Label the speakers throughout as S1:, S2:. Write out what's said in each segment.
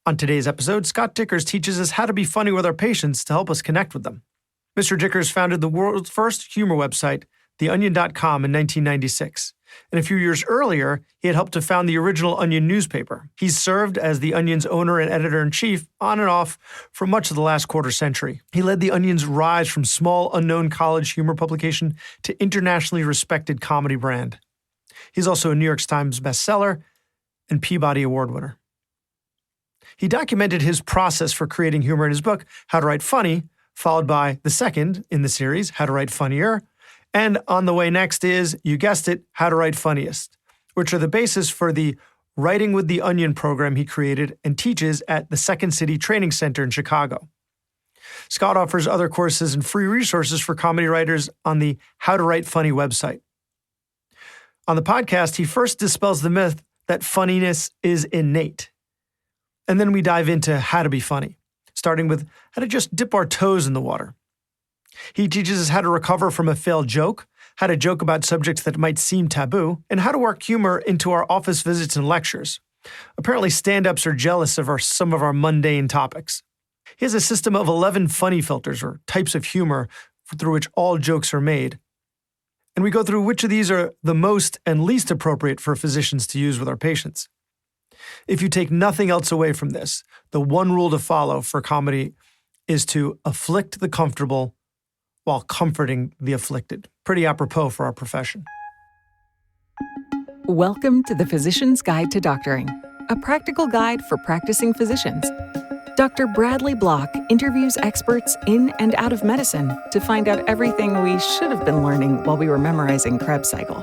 S1: On today's episode, Scott Dikkers teaches us how to be funny with our patients to help us connect with them. Mr. Dikkers founded the world's first humor website, theonion.com, in 1996. And a few years earlier, he had helped to found the original Onion newspaper. He's served as the Onion's owner and editor-in-chief on and off for much of the last quarter century. He led the Onion's rise from small, unknown college humor publication to internationally respected comedy brand. He's also a New York Times bestseller and Peabody Award winner. He documented his process for creating humor in his book, How to Write Funny, followed by the second in the series, How to Write Funnier. And on the way next is, you guessed it, How to Write Funniest, which are the basis for the Writing with the Onion program he created and teaches at the Second City Training Center in Chicago. Scott offers other courses and free resources for comedy writers on the How to Write Funny website. On the podcast, he first dispels the myth that funniness is innate. And then we dive into how to be funny, starting with how to just dip our toes in the water. He teaches us how to recover from a failed joke, how to joke about subjects that might seem taboo, and how to work humor into our office visits and lectures. Apparently, stand-ups are jealous of some of our mundane topics. He has a system of 11 funny filters, or types of humor, through which all jokes are made. And we go through which of these are the most and least appropriate for physicians to use with our patients. If you take nothing else away from this, the one rule to follow for comedy is to afflict the comfortable while comforting the afflicted. Pretty apropos for our profession.
S2: Welcome to the Physician's Guide to Doctoring, a practical guide for practicing physicians. Dr. Bradley Block interviews experts in and out of medicine to find out everything we should have been learning while we were memorizing Krebs cycle.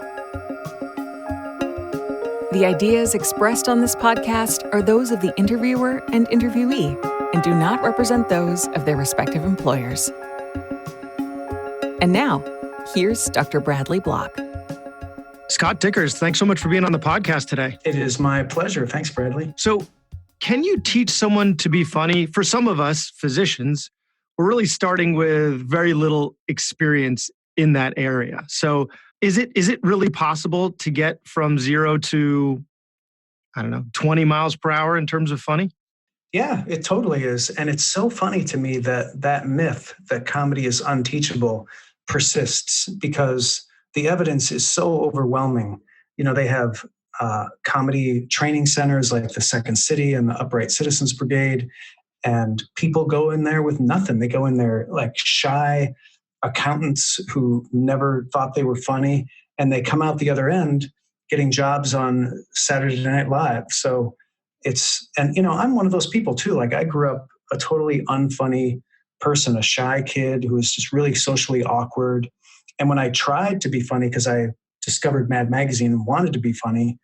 S2: The ideas expressed on this podcast are those of the interviewer and interviewee and do not represent those of their respective employers. And now, here's Dr. Bradley Block.
S1: Scott Dikkers, thanks so much for being on the podcast today.
S3: It is my pleasure. Thanks, Bradley.
S1: So, can you teach someone to be funny? For some of us, physicians, we're really starting with very little experience in that area. So, is it really possible to get from 0 to, 20 miles per hour in terms of funny?
S3: Yeah, it totally is. And it's so funny to me that myth that comedy is unteachable persists because the evidence is so overwhelming. You know, they have comedy training centers like the Second City and the Upright Citizens Brigade, and people go in there with nothing. They go in there like shy accountants who never thought they were funny, and they come out the other end getting jobs on Saturday Night Live. So I'm one of those people too. Like, I grew up a totally unfunny person, a shy kid who was just really socially awkward. And when I tried to be funny, because I discovered Mad Magazine and wanted to be funny,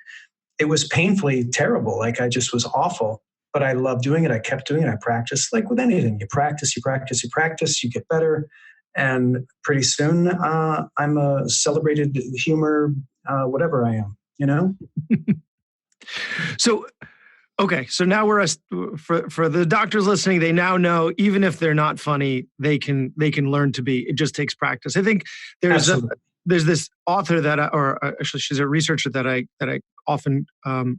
S3: it was painfully terrible. Like, I just was awful, but I loved doing it. I kept doing it. I practiced. Like with anything, you practice, you get better. And pretty soon, I'm a celebrated humor, whatever I am, you know?
S1: So now for the doctors listening, they now know even if they're not funny, they can learn to be. It just takes practice. I think there's this author actually she's a researcher that I often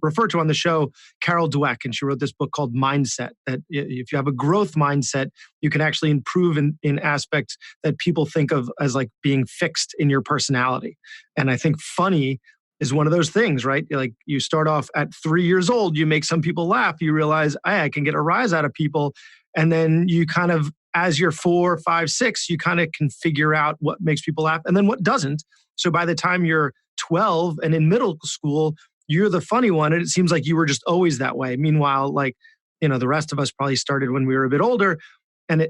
S1: refer to on the show, Carol Dweck, and she wrote this book called Mindset. That if you have a growth mindset, you can actually improve in aspects that people think of as like being fixed in your personality. And I think funny is one of those things, right? Like, you start off at 3 years old, you make some people laugh, you realize, I can get a rise out of people. And then you kind of, as you're 4, 5, 6, you kind of can figure out what makes people laugh and then what doesn't. So by the time you're 12 and in middle school, you're the funny one. And it seems like you were just always that way. Meanwhile, the rest of us probably started when we were a bit older, and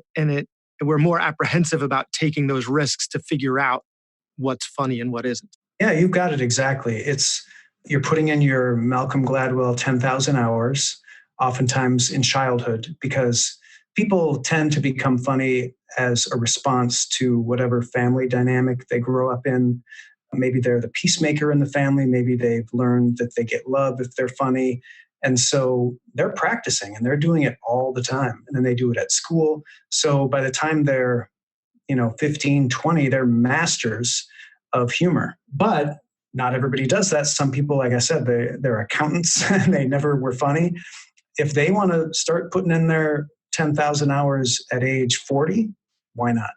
S1: we're more apprehensive about taking those risks to figure out what's funny and what isn't.
S3: Yeah, you've got it exactly. You're putting in your Malcolm Gladwell 10,000 hours, oftentimes in childhood, because people tend to become funny as a response to whatever family dynamic they grow up in. Maybe they're the peacemaker in the family. Maybe they've learned that they get love if they're funny. And so they're practicing and they're doing it all the time. And then they do it at school. So by the time they're 15, 20, they're masters of humor. But not everybody does that. Some people, like I said, they're accountants and they never were funny. if they want to start putting in their 10,000 hours at age 40, why not?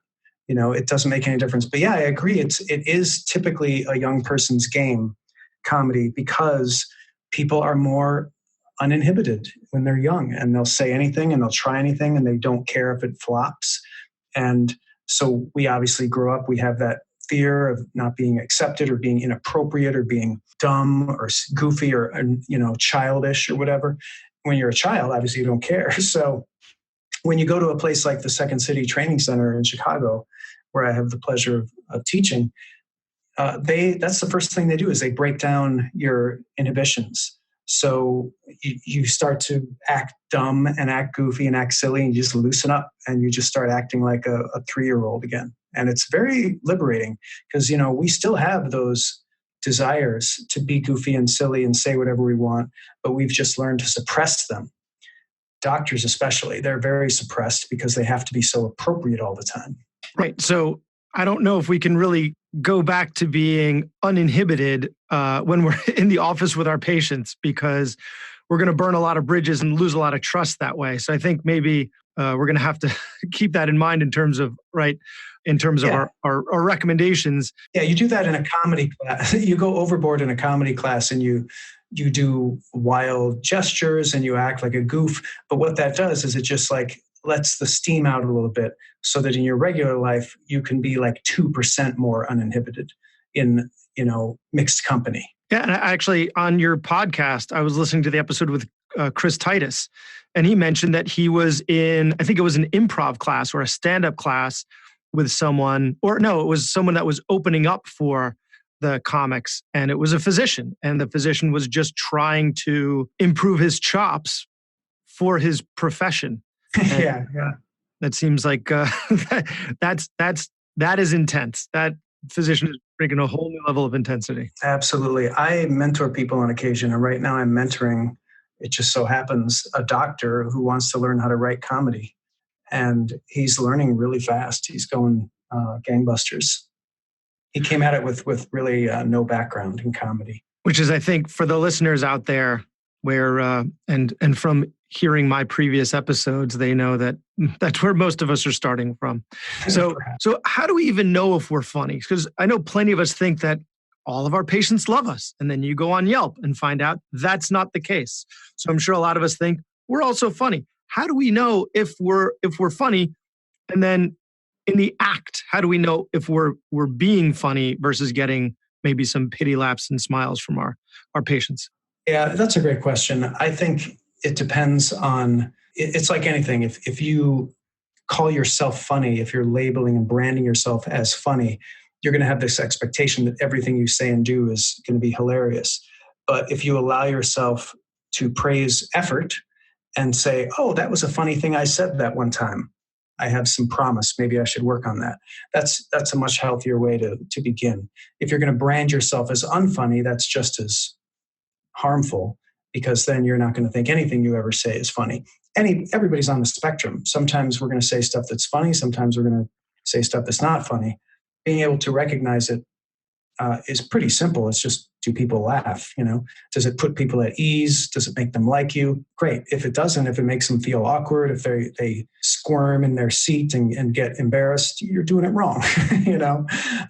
S3: It doesn't make any difference. But yeah, I agree. It is typically a young person's game, comedy, because people are more uninhibited when they're young, and they'll say anything and they'll try anything and they don't care if it flops. And so we obviously grow up, we have that fear of not being accepted or being inappropriate or being dumb or goofy or childish or whatever. When you're a child, obviously you don't care. So when you go to a place like the Second City Training Center in Chicago, where I have the pleasure of teaching, that's the first thing they do is they break down your inhibitions. So you start to act dumb and act goofy and act silly, and you just loosen up and you just start acting like a 3-year-old again. And it's very liberating because, we still have those desires to be goofy and silly and say whatever we want, but we've just learned to suppress them. Doctors especially, they're very suppressed because they have to be so appropriate all the time.
S1: Right. So I don't know if we can really go back to being uninhibited when we're in the office with our patients, because we're going to burn a lot of bridges and lose a lot of trust that way. So I think maybe we're going to have to keep that in mind in terms of our recommendations.
S3: Yeah, you do that in a comedy class. You go overboard in a comedy class and you do wild gestures and you act like a goof. But what that does is it just lets the steam out a little bit so that in your regular life, you can be 2% more uninhibited in, mixed company.
S1: Yeah. And actually on your podcast, I was listening to the episode with Chris Titus, and he mentioned that he was in, I think it was an improv class or a stand-up class with someone, or no, it was someone that was opening up for the comics, and it was a physician, and the physician was just trying to improve his chops for his profession.
S3: Yeah.
S1: That seems like that is intense. That physician is bringing a whole new level of intensity.
S3: Absolutely. I mentor people on occasion, and right now I'm mentoring, it just so happens, a doctor who wants to learn how to write comedy. And he's learning really fast. He's going gangbusters. He came at it with really no background in comedy.
S1: Which is, I think, for the listeners out there, where and from hearing my previous episodes, they know that that's where most of us are starting from. So how do we even know if we're funny? Because I know plenty of us think that all of our patients love us, and then you go on Yelp and find out that's not the case. So I'm sure a lot of us think we're also funny. How do we know if we're funny? And then in the act, how do we know if we're being funny versus getting maybe some pity laps and smiles from our patients?
S3: Yeah, that's a great question. I think it depends on, it's like anything. If you call yourself funny, if you're labeling and branding yourself as funny, you're going to have this expectation that everything you say and do is going to be hilarious. But if you allow yourself to praise effort and say, oh, that was a funny thing I said that one time, I have some promise, maybe I should work on that. That's a much healthier way to begin. If you're going to brand yourself as unfunny, that's just as harmful, because then you're not going to think anything you ever say is funny. Everybody's on the spectrum. Sometimes we're going to say stuff that's funny. Sometimes we're going to say stuff that's not funny. Being able to recognize it is pretty simple. It's just, do people laugh? Does it put people at ease? Does it make them like you? Great. If it doesn't, if it makes them feel awkward, if they squirm in their seat and get embarrassed, you're doing it wrong.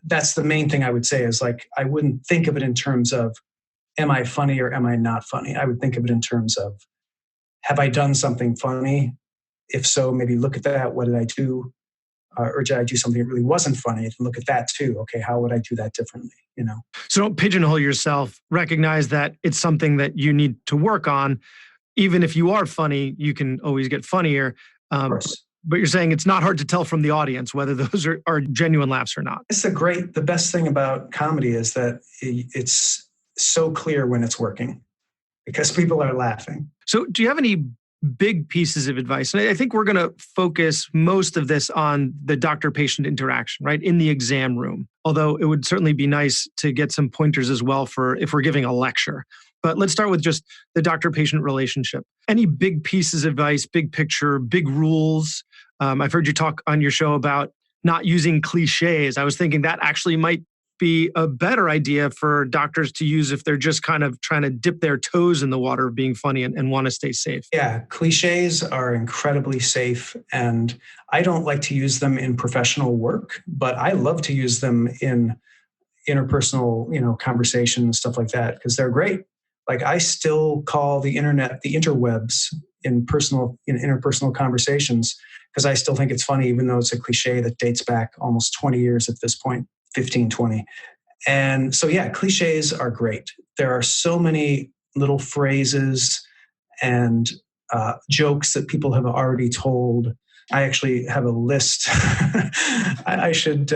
S3: That's the main thing I would say is I wouldn't think of it in terms of, am I funny or am I not funny? I would think of it in terms of, have I done something funny? If so, maybe look at that. What did I do? Or did I do something that really wasn't funny? And look at that too. Okay, how would I do that differently?
S1: So don't pigeonhole yourself. Recognize that it's something that you need to work on. Even if you are funny, you can always get funnier.
S3: Of course.
S1: But you're saying it's not hard to tell from the audience whether those are genuine laughs or not.
S3: The best thing about comedy is that it's so clear when it's working because people are laughing.
S1: So do you have any big pieces of advice? And I think we're going to focus most of this on the doctor-patient interaction, right, in the exam room. Although it would certainly be nice to get some pointers as well for if we're giving a lecture. But let's start with just the doctor-patient relationship. Any big pieces of advice, big picture, big rules? I've heard you talk on your show about not using cliches. I was thinking that actually might be a better idea for doctors to use if they're just kind of trying to dip their toes in the water of being funny and want to stay safe?
S3: Yeah, cliches are incredibly safe. And I don't like to use them in professional work, but I love to use them in interpersonal, conversations, stuff like that, because they're great. Like I still call the internet the interwebs in interpersonal conversations because I still think it's funny, even though it's a cliche that dates back almost 20 years at this point, 15, 20. And so, yeah, cliches are great. There are so many little phrases and jokes that people have already told. I actually have a list. I should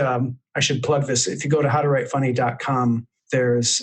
S3: plug this. If you go to howtowritefunny.com, there's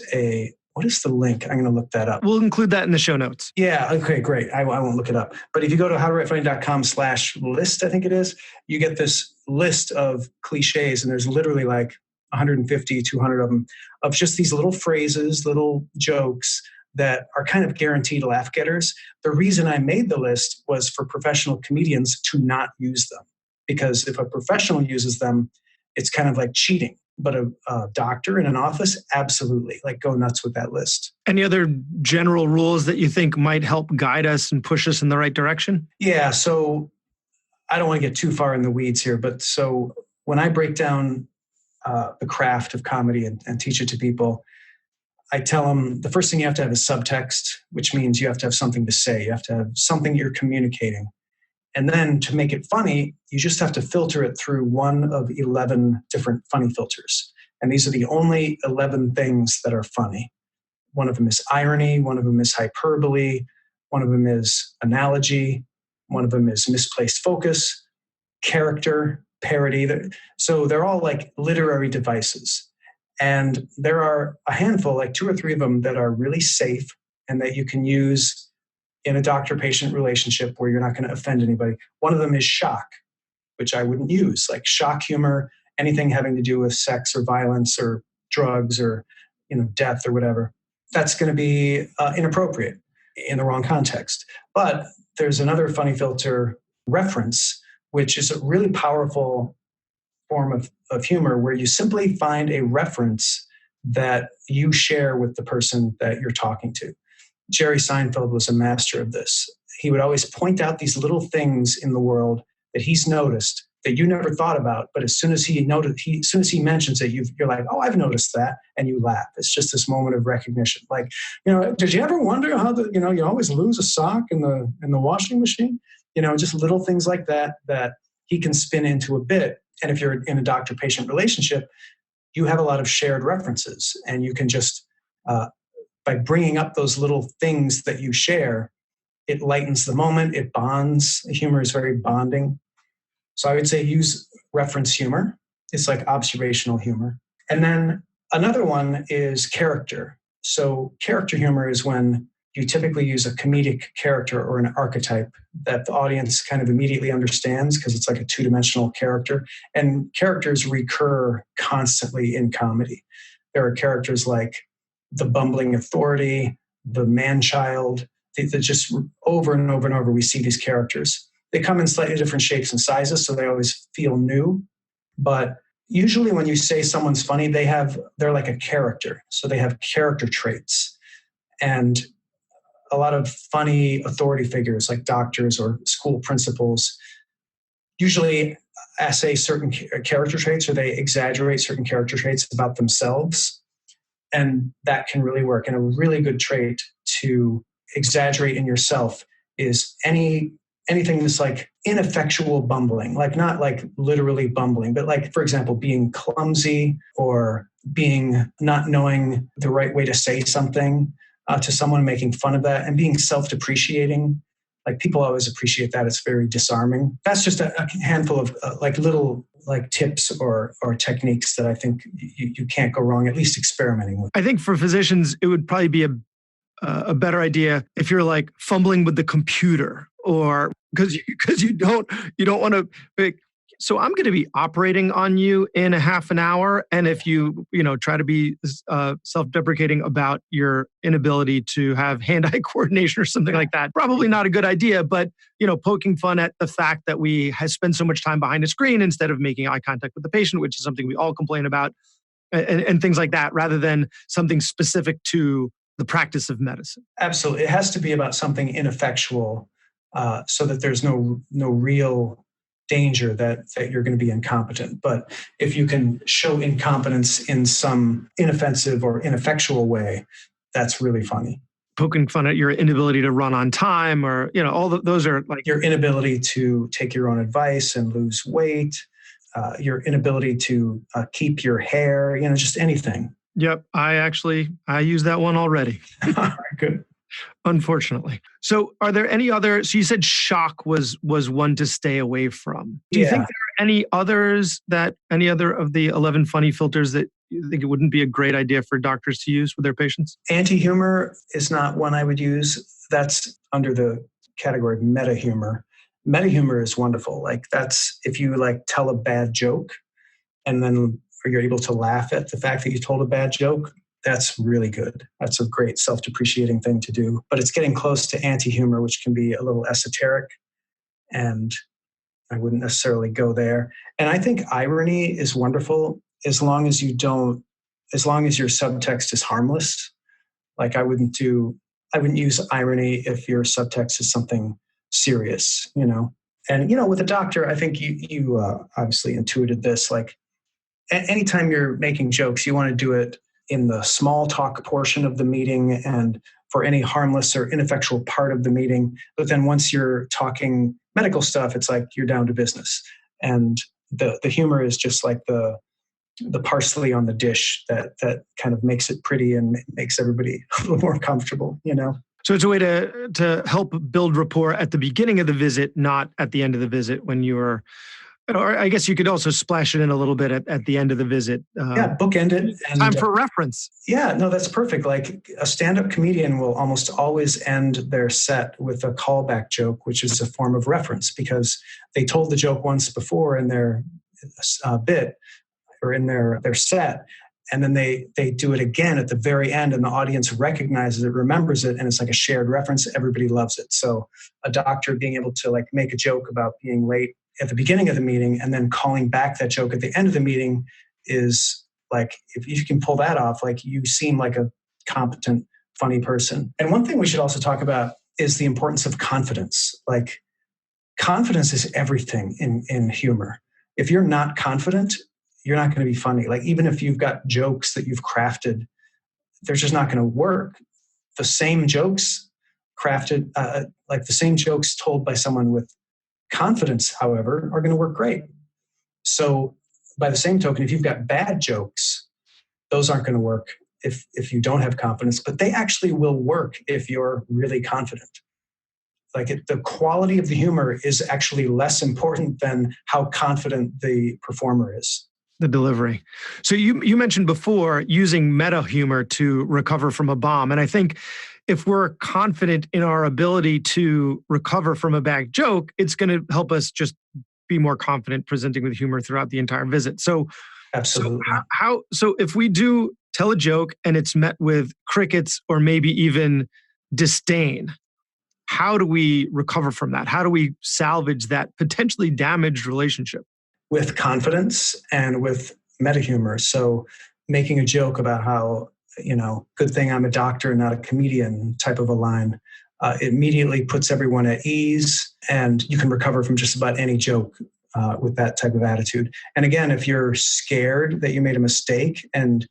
S3: what is the link? I'm going to look that up.
S1: We'll include that in the show notes.
S3: Yeah. Okay, great. I won't look it up. But if you go to howtowritefunny.com/list, I think it is, you get this list of cliches, and there's literally like 150, 200 of them, of just these little phrases, little jokes that are kind of guaranteed laugh getters. The reason I made the list was for professional comedians to not use them. Because if a professional uses them, it's kind of like cheating. But a doctor in an office, absolutely, like go nuts with that list.
S1: Any other general rules that you think might help guide us and push us in the right direction?
S3: Yeah, so I don't want to get too far in the weeds here, but so when I break down the craft of comedy and teach it to people, I tell them the first thing you have to have is subtext, which means you have to have something to say. You have to have something you're communicating. And then to make it funny, you just have to filter it through one of 11 different funny filters. And these are the only 11 things that are funny. One of them is irony. One of them is hyperbole. One of them is analogy. One of them is misplaced focus, character, parody. So they're all like literary devices. And there are a handful, like 2 or 3 of them that are really safe and that you can use in a doctor-patient relationship where you're not going to offend anybody. One of them is shock, which I wouldn't use, like shock humor, anything having to do with sex or violence or drugs or death or whatever. That's going to be inappropriate in the wrong context. But there's another funny filter, reference, which is a really powerful form of humor where you simply find a reference that you share with the person that you're talking to. Jerry Seinfeld was a master of this. He would always point out these little things in the world that he's noticed that you never thought about, but as soon as he mentions it, you're like, oh, I've noticed that, and you laugh. It's just this moment of recognition. Like, did you ever wonder how you always lose a sock in the washing machine? Just little things like that he can spin into a bit. And if you're in a doctor-patient relationship, you have a lot of shared references, and you can just by bringing up those little things that you share, it lightens the moment, it bonds. Humor is very bonding. So I would say use reference humor. It's like observational humor. And then another one is character. So character humor is when you typically use a comedic character or an archetype that the audience kind of immediately understands because it's like a 2-dimensional character. And characters recur constantly in comedy. There are characters like the bumbling authority, the man-child. They just over and over and over, we see these characters. They come in slightly different shapes and sizes, so they always feel new. But usually when you say someone's funny, they're like a character. So they have character traits. And a lot of funny authority figures like doctors or school principals usually essay certain character traits, or they exaggerate certain character traits about themselves. And that can really work. And a really good trait to exaggerate in yourself is anything that's like ineffectual bumbling, like not like literally bumbling, but like, for example, being clumsy or being not knowing the right way to say something to someone, making fun of that, and being self-depreciating. Like people always appreciate that. It's very disarming. That's just a handful of like little like tips or techniques that I think you can't go wrong, at least experimenting with.
S1: I think for physicians, it would probably be a better idea if you're like fumbling with the computer, or because you don't want to. So I'm going to be operating on you in a half an hour, and if you try to be self-deprecating about your inability to have hand-eye coordination or something like that, probably not a good idea. But poking fun at the fact that we spend so much time behind a screen instead of making eye contact with the patient, which is something we all complain about, and things like that, rather than something specific to the practice of medicine.
S3: Absolutely. It has to be about something ineffectual, so that there's no real danger that you're going to be incompetent. But if you can show incompetence in some inoffensive or ineffectual way, that's really funny.
S1: Poking fun at your inability to run on time, or those are like
S3: Your inability to take your own advice and lose weight, your inability to keep your hair, just anything.
S1: Yep, I use that one already.
S3: All right, good.
S1: Unfortunately. So are there any other, so you said shock was one to stay away from. Do you think there are any others, any other of the 11 funny filters that you think it wouldn't be a great idea for doctors to use with their patients?
S3: Anti-humor is not one I would use. That's under the category of meta-humor. Meta-humor is wonderful. Like that's if you tell a bad joke and then you're able to laugh at the fact that you told a bad joke. That's really good. That's a great self-depreciating thing to do. But it's getting close to anti-humor, which can be a little esoteric. And I wouldn't necessarily go there. And I think irony is wonderful as long as your subtext is harmless. Like I wouldn't use irony if your subtext is something serious, And, with a doctor, I think you obviously intuited this. Like anytime you're making jokes, you want to do it in the small talk portion of the meeting and for any harmless or ineffectual part of the meeting. But then once you're talking medical stuff, it's like you're down to business. And the humor is just like the parsley on the dish that kind of makes it pretty and makes everybody a little more comfortable,
S1: So it's a way to help build rapport at the beginning of the visit, not at the end of the visit when you're, or I guess you could also splash it in a little bit at the end of the visit.
S3: Bookend it. And,
S1: time for reference.
S3: Yeah, no, that's perfect. Like a stand-up comedian will almost always end their set with a callback joke, which is a form of reference because they told the joke once before in their bit or in their set. And then they do it again at the very end and the audience recognizes it, remembers it, and it's like a shared reference. Everybody loves it. So a doctor being able to make a joke about being late at the beginning of the meeting and then calling back that joke at the end of the meeting is if you can pull that off, you seem like a competent, funny person. And one thing we should also talk about is the importance of confidence. Confidence is everything in humor. If you're not confident, you're not going to be funny. Even if you've got jokes that you've crafted, they're just not going to work. The same jokes crafted, the same jokes told by someone with confidence, however, are going to work great. So by the same token, if you've got bad jokes, those aren't going to work if you don't have confidence, but they actually will work if you're really confident. The quality of the humor is actually less important than how confident the performer is.
S1: The delivery. So you mentioned before using meta humor to recover from a bomb. And I think if we're confident in our ability to recover from a bad joke, it's going to help us just be more confident presenting with humor throughout the entire visit. So
S3: absolutely.
S1: So if we do tell a joke and it's met with crickets or maybe even disdain, how do we recover from that? How do we salvage that potentially damaged relationship?
S3: With confidence and with meta humor. So making a joke about how, good thing I'm a doctor and not a comedian type of a line, immediately puts everyone at ease and you can recover from just about any joke with that type of attitude. And again, if you're scared that you made a mistake and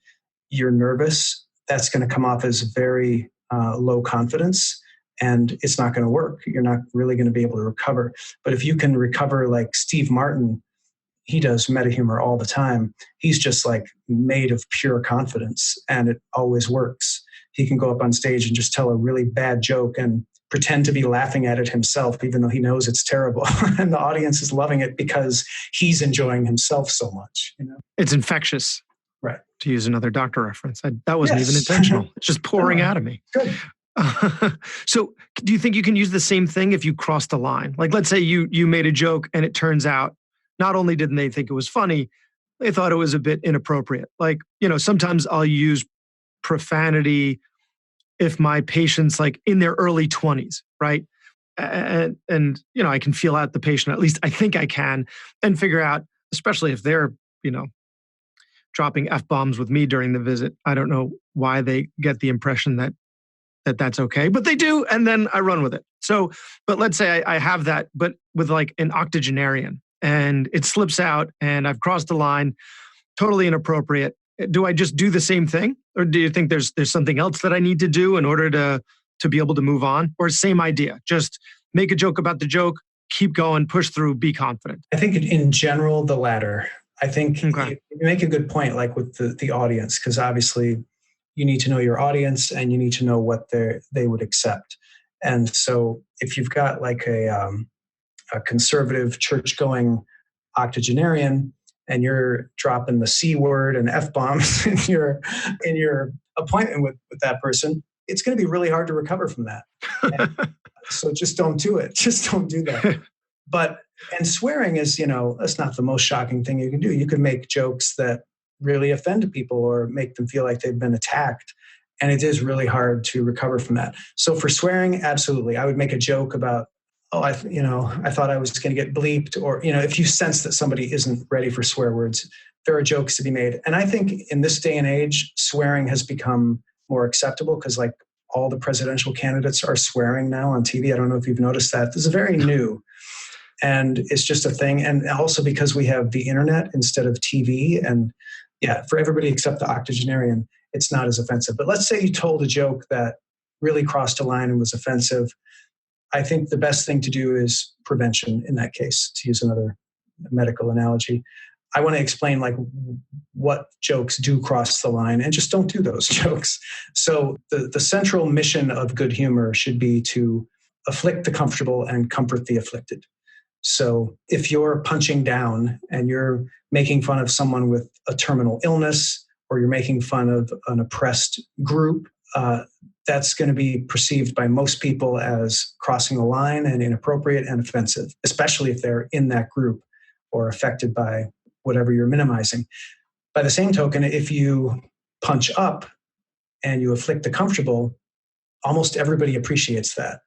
S3: you're nervous, that's going to come off as very low confidence and it's not going to work. You're not really going to be able to recover. But if you can recover like Steve Martin, he does meta humor all the time. He's just made of pure confidence and it always works. He can go up on stage and just tell a really bad joke and pretend to be laughing at it himself, even though he knows it's terrible. And the audience is loving it because he's enjoying himself so much.
S1: It's infectious.
S3: Right.
S1: To use another doctor reference. That wasn't even intentional. It's just pouring out of me.
S3: Good.
S1: So do you think you can use the same thing if you crossed the line? Let's say you made a joke and it turns out not only didn't they think it was funny, they thought it was a bit inappropriate. Sometimes I'll use profanity if my patient's in their early 20s, right? And I can feel out the patient, at least I think I can, and figure out, especially if they're, dropping F-bombs with me during the visit. I don't know why they get the impression that that's okay, but they do. And then I run with it. So, but let's say I have that, but with like an octogenarian and it slips out and I've crossed the line, totally inappropriate. Do I just do the same thing? Or do you think there's something else that I need to do in order to be able to move on? Or same idea, just make a joke about the joke, keep going, push through, be confident?
S3: I think in general, the latter. I think
S1: Okay.
S3: you make a good point, like with the audience, because obviously you need to know your audience and you need to know what they would accept. And so if you've got like a conservative church-going octogenarian and you're dropping the C word and F-bombs in your appointment with that person, it's going to be really hard to recover from that. And so just don't do it. Just don't do that. And swearing is, that's not the most shocking thing you can do. You can make jokes that really offend people or make them feel like they've been attacked. And it is really hard to recover from that. So for swearing, absolutely. I would make a joke about, I thought I was going to get bleeped, or, if you sense that somebody isn't ready for swear words, there are jokes to be made. And I think in this day and age, swearing has become more acceptable because like all the presidential candidates are swearing now on TV. I don't know if you've noticed that. This is very new. And it's just a thing. And also because we have the internet instead of TV. And yeah, for everybody except the octogenarian, it's not as offensive. But let's say you told a joke that really crossed a line and was offensive. I think the best thing to do is prevention in that case, to use another medical analogy. I want to explain like what jokes do cross the line and just don't do those jokes. So the central mission of good humor should be to afflict the comfortable and comfort the afflicted. So if you're punching down and you're making fun of someone with a terminal illness, or you're making fun of an oppressed group, that's going to be perceived by most people as crossing a line and inappropriate and offensive, especially if they're in that group or affected by whatever you're minimizing. By the same token, if you punch up and you afflict the comfortable, almost everybody appreciates that.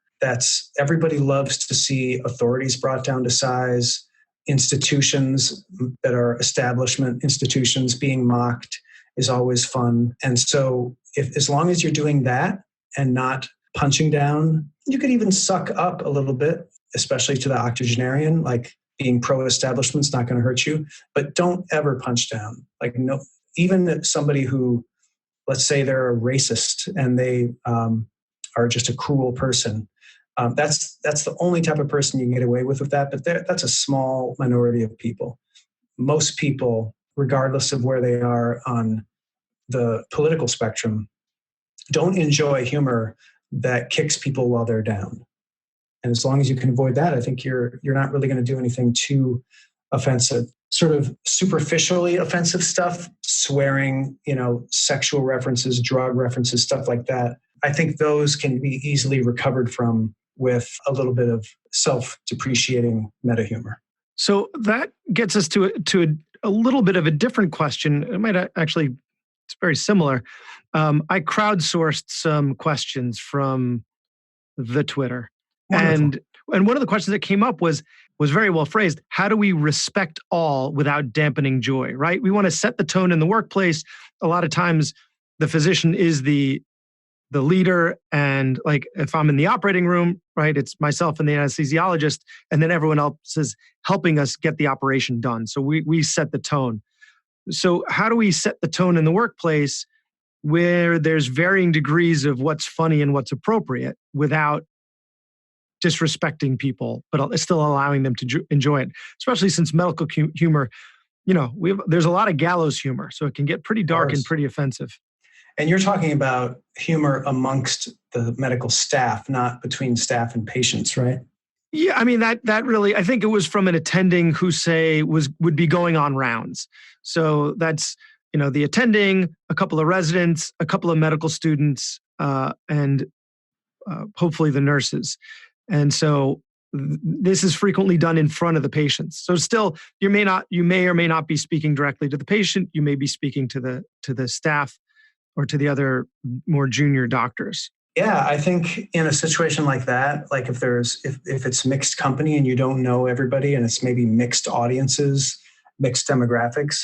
S3: Everybody loves to see authorities brought down to size, institutions that are establishment institutions being mocked is always fun. And so as long as you're doing that and not punching down, you could even suck up a little bit, especially to the octogenarian, like being pro-establishment's not going to hurt you, but don't ever punch down. Like no, even somebody who, let's say they're a racist and they are just a cruel person, that's the only type of person you can get away with that. But that's a small minority of people. Most people, regardless of where they are on the political spectrum, don't enjoy humor that kicks people while they're down. And as long as you can avoid that, I think you're not really going to do anything too offensive. Sort of superficially offensive stuff, swearing, sexual references, drug references, stuff like that. I think those can be easily recovered from with a little bit of self-depreciating meta humor.
S1: So that gets us to a little bit of a different question. It might actually, it's very similar. I crowdsourced some questions from the Twitter.
S3: Wonderful.
S1: And one of the questions that came up was very well phrased. How do we respect all without dampening joy, right? We want to set the tone in the workplace. A lot of times the physician is the leader, and like if I'm in the operating room, right, it's myself and the anesthesiologist, and then everyone else is helping us get the operation done. So we set the tone. So how do we set the tone in the workplace where there's varying degrees of what's funny and what's appropriate without disrespecting people, but still allowing them to enjoy it? Especially since medical humor, there's a lot of gallows humor, so it can get pretty dark and pretty offensive.
S3: And you're talking about humor amongst the medical staff, not between staff and patients, right?
S1: Yeah, I mean that really, I think it was from an attending who would be going on rounds. So that's the attending, a couple of residents, a couple of medical students, and hopefully the nurses. And so this is frequently done in front of the patients. So still, you may or may not be speaking directly to the patient. You may be speaking to the staff or to the other more junior doctors.
S3: Yeah, I think in a situation like that, like if it's mixed company and you don't know everybody and it's maybe mixed audiences, mixed demographics,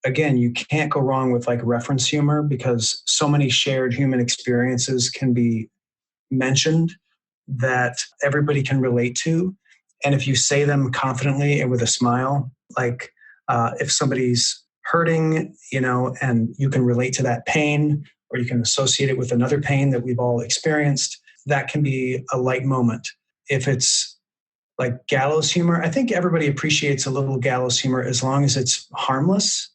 S3: again, you can't go wrong with like reference humor because so many shared human experiences can be mentioned that everybody can relate to. And if you say them confidently and with a smile, like if somebody's hurting, and you can relate to that pain, or you can associate it with another pain that we've all experienced, that can be a light moment. If it's like gallows humor, I think everybody appreciates a little gallows humor as long as it's harmless,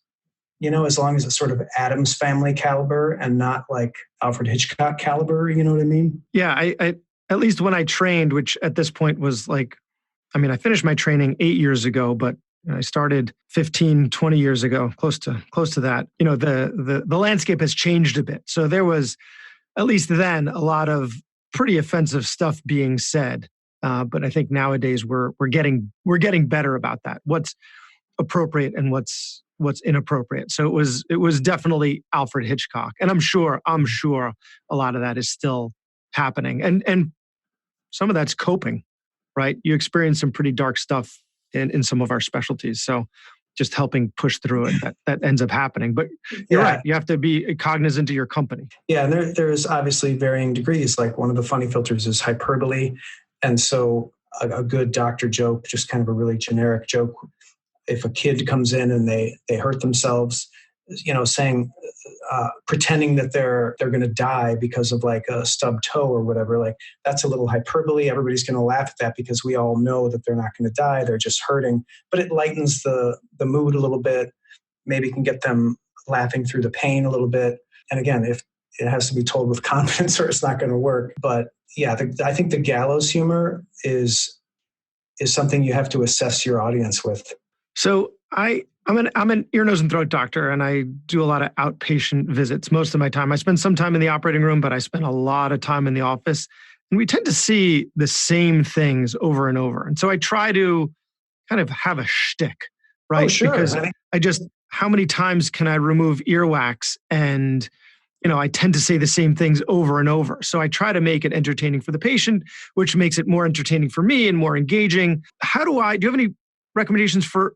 S3: as long as it's sort of Addams Family caliber and not like Alfred Hitchcock caliber, you know what I mean?
S1: Yeah, I at least when I trained, which at this point was like, I finished my training 8 years ago, but I started 15, 20 years ago, close to that. The landscape has changed a bit. So there was, at least then, a lot of pretty offensive stuff being said. But I think nowadays we're getting better about that. What's appropriate and what's inappropriate. So it was definitely Alfred Hitchcock, and I'm sure a lot of that is still happening, and some of that's coping, right? You experience some pretty dark stuff in some of our specialties, so just helping push through it, that ends up happening. But you're right, you have to be cognizant of your company.
S3: Yeah, and there's obviously varying degrees. Like one of the funny filters is hyperbole, and so a good doctor joke, just kind of a really generic joke. If a kid comes in and they hurt themselves, saying, pretending that they're going to die because of like a stubbed toe or whatever, like that's a little hyperbole. Everybody's going to laugh at that because we all know that they're not going to die. They're just hurting, but it lightens the mood a little bit. Maybe can get them laughing through the pain a little bit. And again, if it has to be told with confidence or it's not going to work. But yeah, I think the gallows humor is something you have to assess your audience with.
S1: So I'm an ear, nose, and throat doctor, and I do a lot of outpatient visits most of my time. I spend some time in the operating room, but I spend a lot of time in the office. And we tend to see the same things over and over. And so I try to kind of have a shtick, right?
S3: Oh, sure.
S1: Because how many times can I remove earwax? And, I tend to say the same things over and over. So I try to make it entertaining for the patient, which makes it more entertaining for me and more engaging. Do you have any recommendations for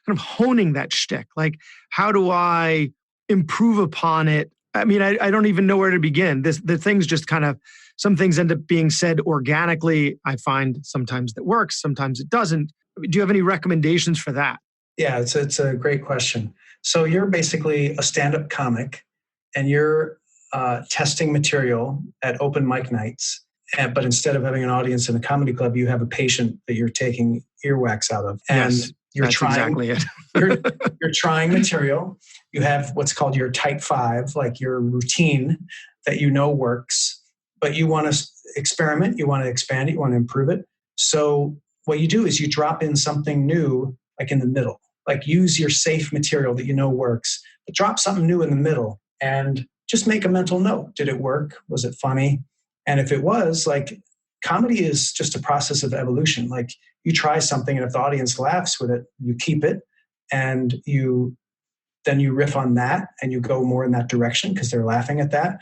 S1: kind of honing that shtick? Like, how do I improve upon it? I don't even know where to begin. The things just kind of, some things end up being said organically. I find sometimes that works, sometimes it doesn't. Do you have any recommendations for that?
S3: Yeah, it's a great question. So you're basically a stand-up comic and you're testing material at open mic nights. But instead of having an audience in a comedy club, you have a patient that you're taking earwax out of. And
S1: yes,
S3: you're
S1: that's
S3: trying,
S1: exactly it.
S3: you're trying material. You have what's called your type 5, like your routine that works, but you want to experiment, you want to expand it, you want to improve it. So what you do is you drop in something new, like in the middle, like use your safe material that works, but drop something new in the middle and just make a mental note. Did it work? Was it funny? And if it was, like, comedy is just a process of evolution. Like, you try something, and if the audience laughs with it, you keep it, and then you riff on that, and you go more in that direction because they're laughing at that.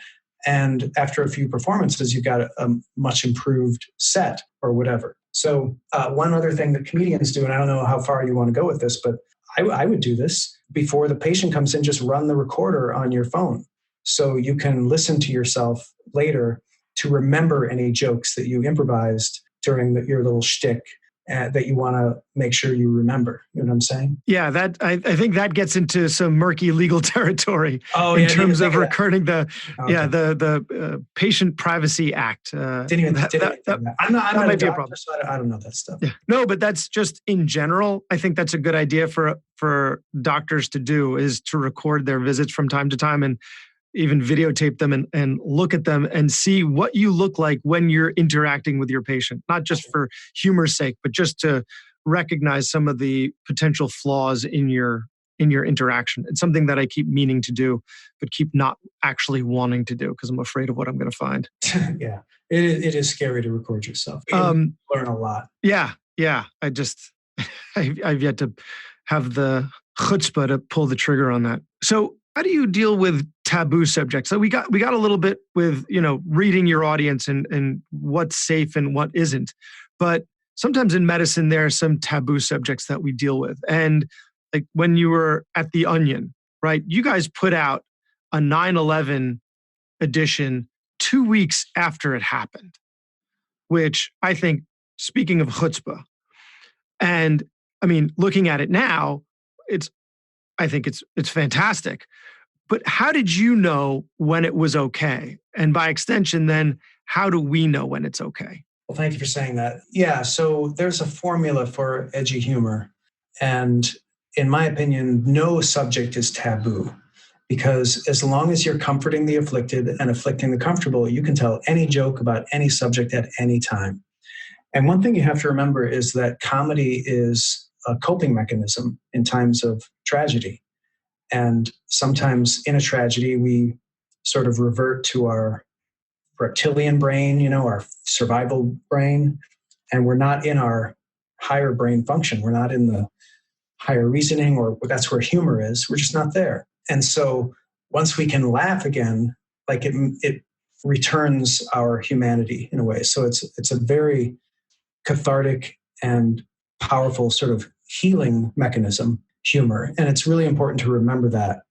S3: And after a few performances, you've got a much improved set or whatever. So one other thing that comedians do, and I don't know how far you want to go with this, but I would do this before the patient comes in. Just run the recorder on your phone so you can listen to yourself later to remember any jokes that you improvised during your little shtick that you want to make sure you remember. You know what I'm saying?
S1: Yeah, that I think that gets into some murky legal territory in terms of recording the Patient Privacy Act.
S3: Didn't even think that. I'm not a doctor, so I don't know that stuff.
S1: Yeah. No, but that's just in general. I think that's a good idea for doctors to do, is to record their visits from time to time and even videotape them and look at them and see what you look like when you're interacting with your patient, not just for humor's sake, but just to recognize some of the potential flaws in your interaction. It's something that I keep meaning to do, but keep not actually wanting to do because I'm afraid of what I'm going to find.
S3: Yeah, it is scary to record yourself. You learn a lot.
S1: Yeah. I've yet to have the chutzpah to pull the trigger on that. So how do you deal with taboo subjects? So we got a little bit with, reading your audience and what's safe and what isn't. But sometimes in medicine, there are some taboo subjects that we deal with. And like when you were at the Onion, right? You guys put out a 9/11 edition 2 weeks after it happened, which I think, speaking of chutzpah, and I mean, looking at it now, I think it's fantastic. But how did you know when it was okay? And by extension, then how do we know when it's okay?
S3: Well, thank you for saying that. Yeah, so there's a formula for edgy humor. And in my opinion, no subject is taboo because as long as you're comforting the afflicted and afflicting the comfortable, you can tell any joke about any subject at any time. And one thing you have to remember is that comedy is a coping mechanism in times of tragedy. And sometimes in a tragedy, we sort of revert to our reptilian brain, our survival brain, and we're not in our higher brain function. We're not in the higher reasoning, or that's where humor is. We're just not there. And so once we can laugh again, like it returns our humanity in a way. So it's a very cathartic and powerful sort of healing mechanism, humor. And it's really important to remember that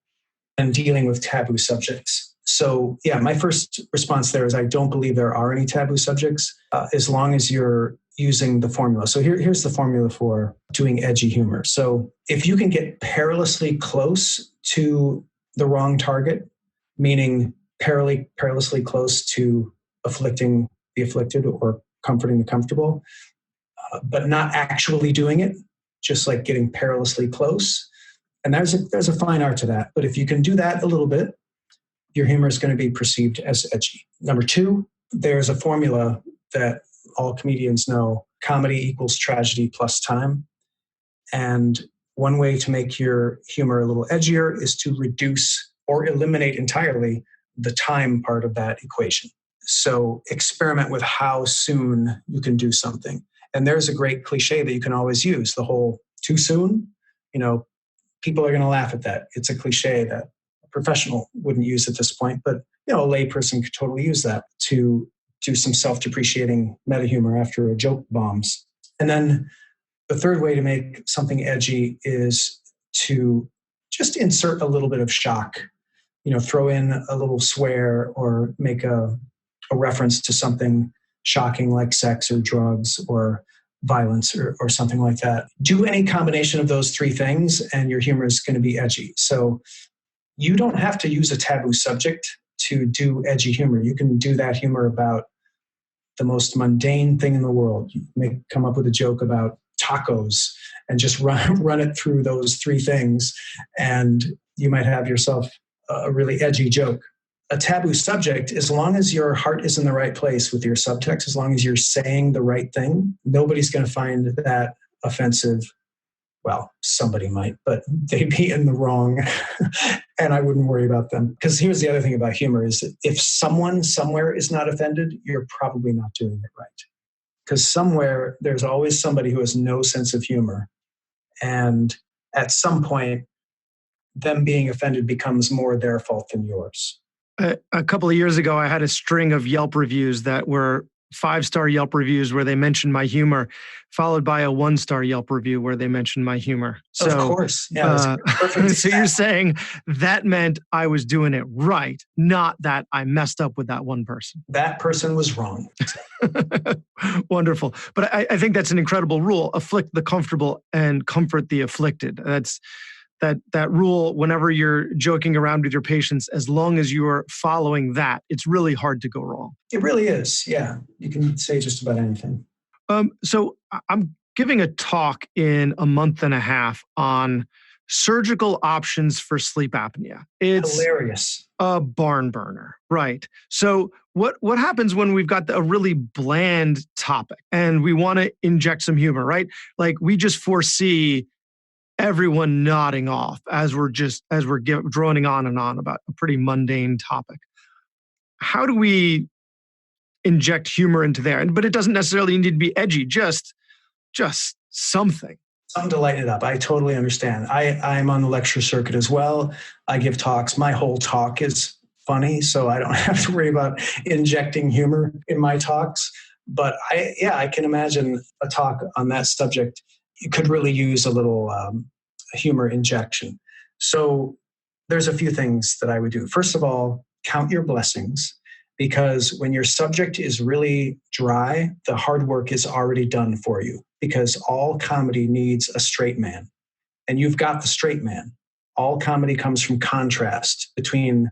S3: in dealing with taboo subjects. So yeah, my first response there is I don't believe there are any taboo subjects as long as you're using the formula. So here's the formula for doing edgy humor. So if you can get perilously close to the wrong target, meaning perilously close to afflicting the afflicted or comforting the comfortable, but not actually doing it, just like getting perilously close. And there's a fine art to that. But if you can do that a little bit, your humor is going to be perceived as edgy. Number two, there's a formula that all comedians know. Comedy equals tragedy plus time. And one way to make your humor a little edgier is to reduce or eliminate entirely the time part of that equation. So experiment with how soon you can do something. And there's a great cliche that you can always use, the whole too soon. People are going to laugh at that. It's a cliche that a professional wouldn't use at this point, but a layperson could totally use that to do some self-depreciating meta humor after a joke bombs. And then the third way to make something edgy is to just insert a little bit of shock. Throw in a little swear or make a reference to something shocking like sex or drugs or violence or something like that. Do any combination of those three things and your humor is going to be edgy. So you don't have to use a taboo subject to do edgy humor. You can do that humor about the most mundane thing in the world. You may come up with a joke about tacos and just run it through those three things, and you might have yourself a really edgy joke. A taboo subject, as long as your heart is in the right place with your subtext, as long as you're saying the right thing, nobody's going to find that offensive. Well, somebody might, but they'd be in the wrong, and I wouldn't worry about them. Because here's the other thing about humor is that if someone somewhere is not offended, you're probably not doing it right. Because somewhere, there's always somebody who has no sense of humor. And at some point, them being offended becomes more their fault than yours.
S1: A couple of years ago, I had a string of Yelp reviews that were 5-star Yelp reviews where they mentioned my humor, followed by a 1-star Yelp review where they mentioned my humor.
S3: So, of course. Yeah, perfect.
S1: So you're saying that meant I was doing it right, not that I messed up with that one person.
S3: That person was wrong.
S1: Wonderful. But I think that's an incredible rule. Afflict the comfortable and comfort the afflicted. That's that rule, whenever you're joking around with your patients, as long as you're following that, it's really hard to go wrong.
S3: It really is. Yeah. You can say just about anything.
S1: So I'm giving a talk in a month and a half on surgical options for sleep apnea. It's
S3: hilarious.
S1: A barn burner, right? So what happens when we've got a really bland topic and we want to inject some humor, right? Like we just foresee everyone nodding off as we're droning on and on about a pretty mundane topic. How do we inject humor into there? But it doesn't necessarily need to be edgy, just something.
S3: Something to lighten it up. I totally understand. I'm on the lecture circuit as well. I give talks. My whole talk is funny, so I don't have to worry about injecting humor in my talks. But I can imagine a talk on that subject. You could really use a little humor injection. So there's a few things that I would do. First of all, count your blessings, because when your subject is really dry, the hard work is already done for you, because all comedy needs a straight man, and you've got the straight man. All comedy comes from contrast between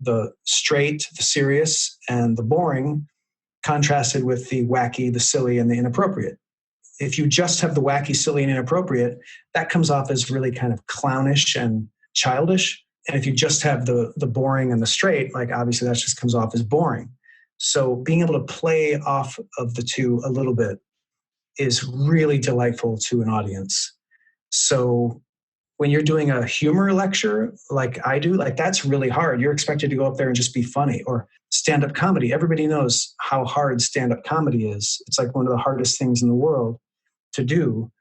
S3: the straight, the serious, and the boring, contrasted with the wacky, the silly, and the inappropriate. If you just have the wacky, silly, and inappropriate, that comes off as really kind of clownish and childish. And if you just have the boring and the straight, like obviously that just comes off as boring. So being able to play off of the two a little bit is really delightful to an audience. So when you're doing a humor lecture like I do, like that's really hard. You're expected to go up there and just be funny. Or stand-up comedy. Everybody knows how hard stand-up comedy is. It's like one of the hardest things in the world to do,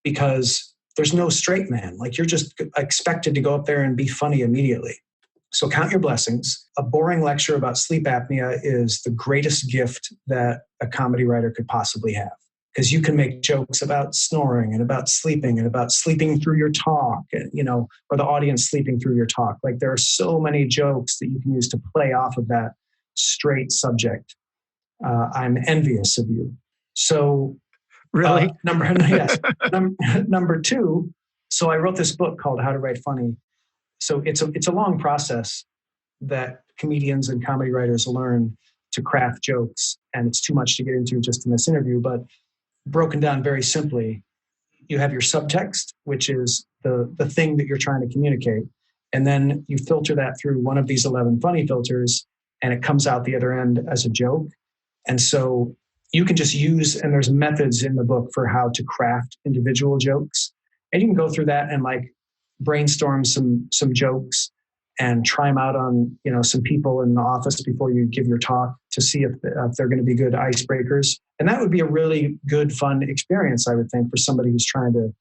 S3: because there's no straight man. Like you're just expected to go up there and be funny immediately. So count your blessings. A boring lecture about sleep apnea is the greatest gift that a comedy writer could possibly have, because you can make jokes about snoring and about sleeping through your talk, and, or the audience sleeping through your talk. Like there are so many jokes that you can use to play off of that straight subject. I'm envious of you. So
S1: Really?
S3: Number two, so I wrote this book called How to Write Funny. So it's a long process that comedians and comedy writers learn to craft jokes. And it's too much to get into just in this interview, but broken down very simply, you have your subtext, which is the thing that you're trying to communicate. And then you filter that through one of these 11 funny filters, and it comes out the other end as a joke. And so you can just use, and there's methods in the book for how to craft individual jokes. And you can go through that and like brainstorm some jokes and try them out on, some people in the office before you give your talk to see if they're going to be good icebreakers. And that would be a really good, fun experience, I would think, for somebody who's trying to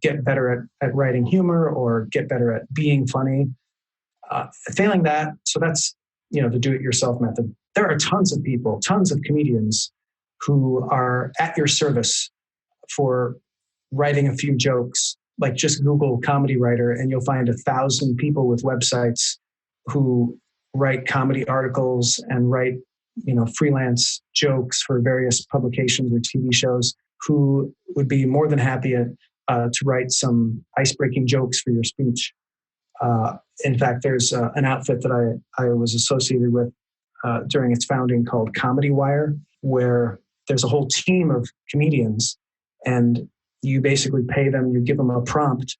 S3: get better at writing humor or get better at being funny. Failing that, so that's, the do-it-yourself method. There are tons of people, tons of comedians who are at your service for writing a few jokes. Like just Google comedy writer and you'll find 1,000 people with websites who write comedy articles and write, freelance jokes for various publications or TV shows, who would be more than happy to write some ice-breaking jokes for your speech. In fact, there's an outfit that I was associated with during its founding called Comedy Wire, where there's a whole team of comedians, and you basically pay them, you give them a prompt,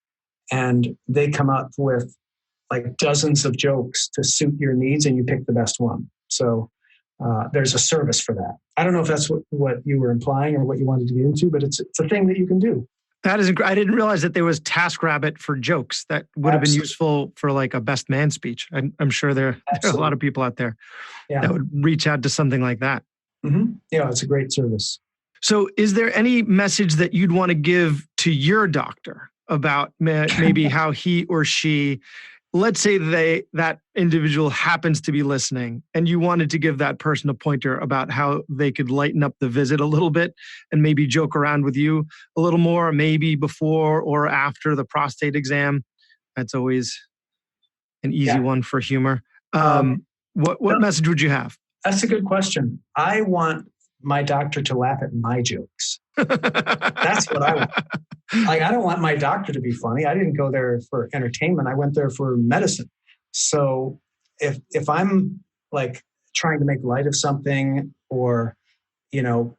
S3: and they come up with like dozens of jokes to suit your needs, and you pick the best one. So there's a service for that. I don't know if that's what you were implying or what you wanted to get into, but it's a thing that you can do.
S1: That is, I didn't realize that there was TaskRabbit for jokes. That would have been useful for like a best man speech. I'm sure there are a lot of people out there that would reach out to something like that.
S3: Mm-hmm. Yeah, it's a great service.
S1: So is there any message that you'd want to give to your doctor about maybe how he or she, let's say that individual happens to be listening, and you wanted to give that person a pointer about how they could lighten up the visit a little bit and maybe joke around with you a little more, maybe before or after the prostate exam? That's always an easy one for humor. What message would you have?
S3: That's a good question. I want my doctor to laugh at my jokes. That's what I want. Like, I don't want my doctor to be funny. I didn't go there for entertainment. I went there for medicine. So if I'm like trying to make light of something, or,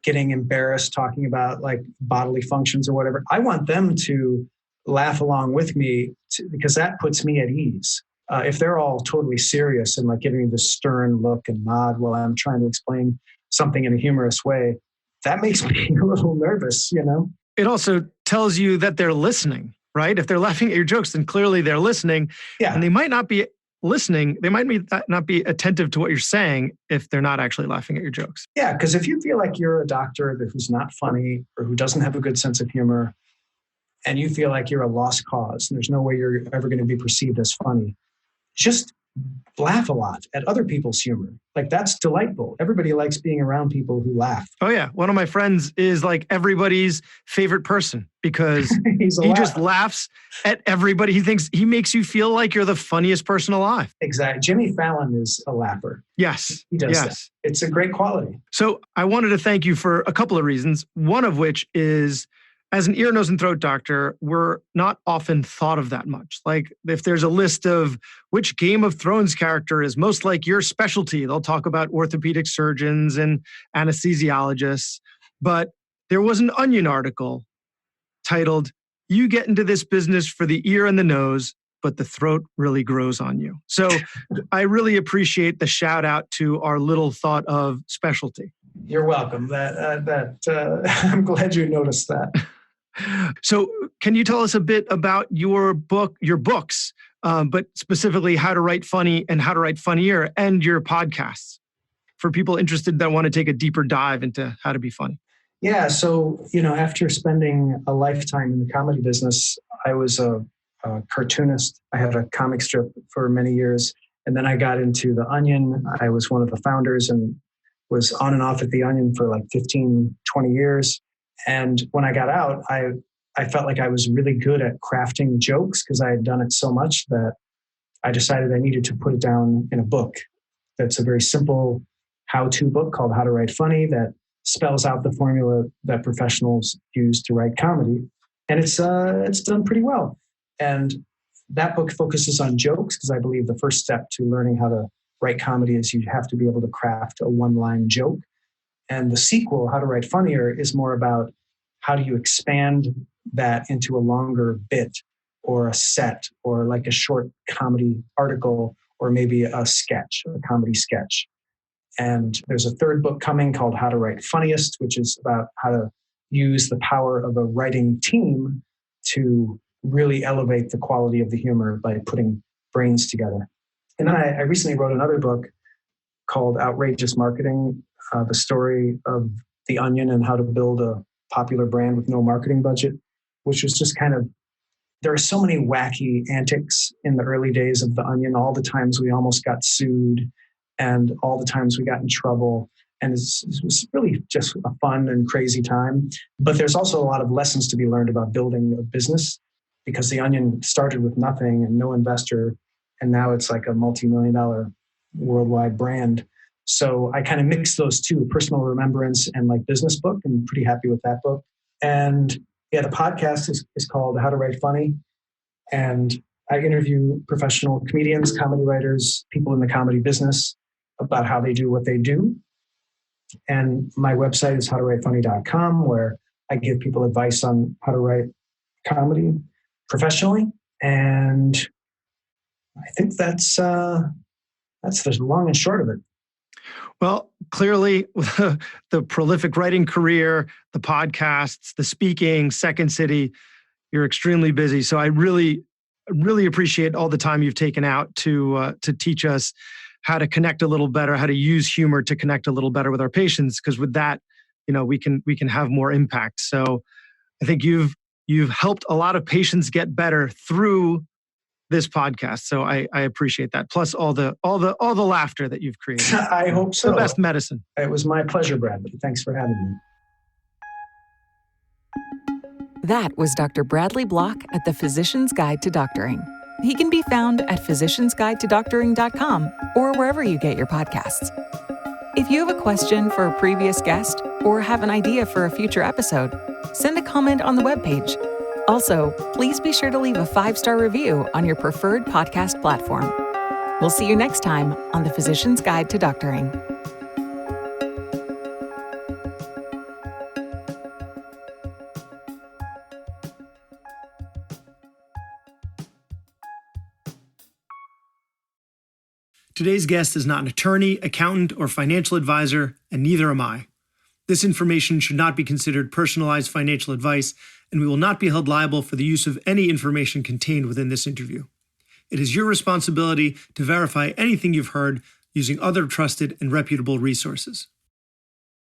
S3: getting embarrassed talking about like bodily functions or whatever, I want them to laugh along with me because that puts me at ease. If they're all totally serious and like giving me this stern look and nod while I'm trying to explain something in a humorous way, that makes me a little nervous, It
S1: also tells you that they're listening, right? If they're laughing at your jokes, then clearly they're listening. Yeah. And they might not be listening. They might not be attentive to what you're saying if they're not actually laughing at your jokes.
S3: Yeah, because if you feel like you're a doctor who's not funny or who doesn't have a good sense of humor, and you feel like you're a lost cause and there's no way you're ever going to be perceived as funny, just laugh a lot at other people's humor. Like that's delightful. Everybody likes being around people who laugh.
S1: Oh yeah. One of my friends is like everybody's favorite person because
S3: He's a
S1: he just
S3: laugher.
S1: laughs at everybody. He thinks he makes you feel like you're the funniest person alive.
S3: Exactly. Jimmy Fallon is a laugher.
S1: Yes.
S3: He does
S1: yes.
S3: that. It's a great quality.
S1: So I wanted to thank you for a couple of reasons. One of which is, as an ear, nose, and throat doctor, we're not often thought of that much. Like if there's a list of which Game of Thrones character is most like your specialty, they'll talk about orthopedic surgeons and anesthesiologists. But there was an Onion article titled, "You get into this business for the ear and the nose, but the throat really grows on you." So I really appreciate the shout out to our little thought of specialty.
S3: You're welcome. I'm glad you noticed that.
S1: So can you tell us a bit about your books, but specifically How to Write Funny and How to Write Funnier, and your podcasts for people interested that want to take a deeper dive into how to be funny?
S3: Yeah. So, after spending a lifetime in the comedy business, I was a cartoonist. I had a comic strip for many years. And then I got into The Onion. I was one of the founders and was on and off at The Onion for like 15, 20 years. And when I got out, I felt like I was really good at crafting jokes because I had done it so much that I decided I needed to put it down in a book. That's a very simple how-to book called How to Write Funny that spells out the formula that professionals use to write comedy. And it's done pretty well. And that book focuses on jokes because I believe the first step to learning how to write comedy is you have to be able to craft a one-line joke. And the sequel, How to Write Funnier, is more about how do you expand that into a longer bit or a set or like a short comedy article or maybe a sketch, a comedy sketch. And there's a third book coming called How to Write Funniest, which is about how to use the power of a writing team to really elevate the quality of the humor by putting brains together. And then I recently wrote another book called Outrageous Marketing, the story of The Onion and how to build a popular brand with no marketing budget, which was just there are so many wacky antics in the early days of The Onion, all the times we almost got sued and all the times we got in trouble. And it was really just a fun and crazy time. But there's also a lot of lessons to be learned about building a business because The Onion started with nothing and no investor. And now it's like a multi-million-dollar worldwide brand. So I kind of mix those two, personal remembrance and like business book. I'm pretty happy with that book. And yeah, the podcast is called How to Write Funny. And I interview professional comedians, comedy writers, people in the comedy business about how they do what they do. And my website is howtowritefunny.com, where I give people advice on how to write comedy professionally. And I think that's the long and short of it.
S1: Well, clearly, the prolific writing career, the podcasts, the speaking, Second City, you're extremely busy. So I really appreciate all the time you've taken out to teach us how to connect a little better, how to use humor to connect a little better with our patients. Because with that, we can have more impact. So I think you've helped a lot of patients get better through this podcast. So I appreciate that. Plus all the laughter that you've created.
S3: I hope so.
S1: The best medicine.
S3: It was my pleasure, Bradley. Thanks for having me.
S2: That was Dr. Bradley Block at the Physician's Guide to Doctoring. He can be found at physiciansguidetodoctoring.com or wherever you get your podcasts. If you have a question for a previous guest or have an idea for a future episode, send a comment on the webpage. Also, please be sure to leave a 5-star review on your preferred podcast platform. We'll see you next time on the Physician's Guide to Doctoring.
S1: Today's guest is not an attorney, accountant, or financial advisor, and neither am I. This information should not be considered personalized financial advice, and we will not be held liable for the use of any information contained within this interview. It is your responsibility to verify anything you've heard using other trusted and reputable resources.